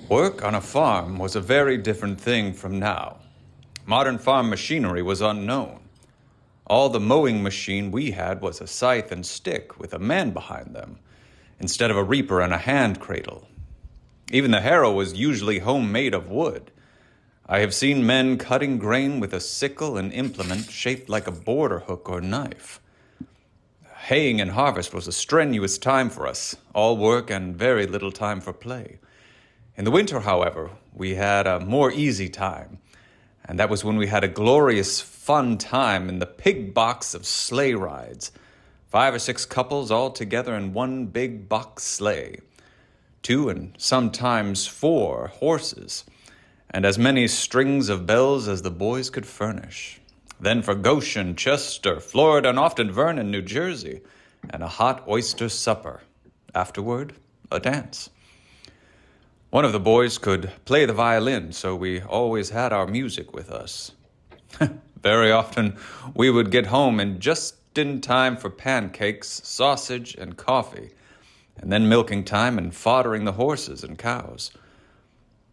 Work on a farm was a very different thing from now. Modern farm machinery was unknown. All the mowing machine we had was a scythe and stick with a man behind them, instead of a reaper and a hand cradle. Even the harrow was usually homemade of wood. I have seen men cutting grain with a sickle and implement shaped like a border hook or knife. Haying and harvest was a strenuous time for us, all work and very little time for play. In the winter, however, we had a more easy time, and that was when we had a glorious, fun time in the pig box of sleigh rides. 5 or 6 couples all together in one big box sleigh. 2 and sometimes 4 horses, and as many strings of bells as the boys could furnish. Then for Goshen, Chester, Florida, and often Vernon, New Jersey, and a hot oyster supper. Afterward, a dance. One of the boys could play the violin, so we always had our music with us. Very often, we would get home just in time for pancakes, sausage, and coffee, and then milking time and foddering the horses and cows.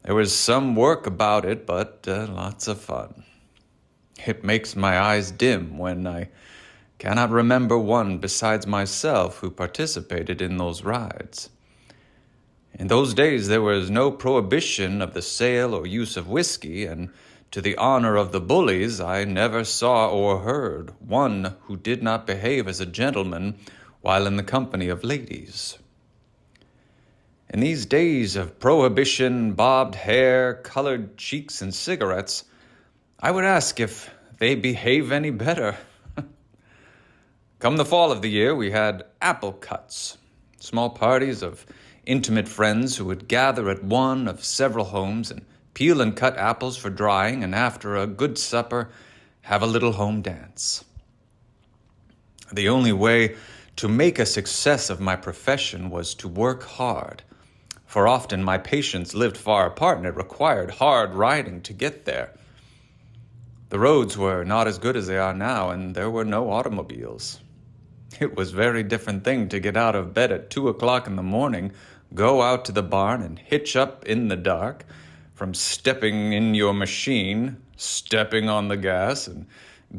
There was some work about it, but lots of fun. It makes my eyes dim when I cannot remember one besides myself who participated in those rides. In those days, there was no prohibition of the sale or use of whiskey, and to the honor of the bullies, I never saw or heard one who did not behave as a gentleman while in the company of ladies. In these days of prohibition, bobbed hair, colored cheeks, and cigarettes, I would ask if they behave any better. Come the fall of the year, we had apple cuts, small parties of intimate friends who would gather at one of several homes and peel and cut apples for drying, and after a good supper, have a little home dance. The only way to make a success of my profession was to work hard, for often my patients lived far apart and it required hard riding to get there. The roads were not as good as they are now, and there were no automobiles. It was a very different thing to get out of bed at 2 o'clock in the morning, go out to the barn and hitch up in the dark, from stepping in your machine, stepping on the gas, and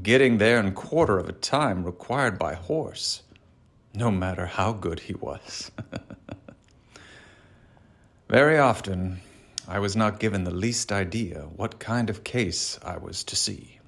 getting there in quarter of a time required by horse, no matter how good he was. Very often, I was not given the least idea what kind of case I was to see.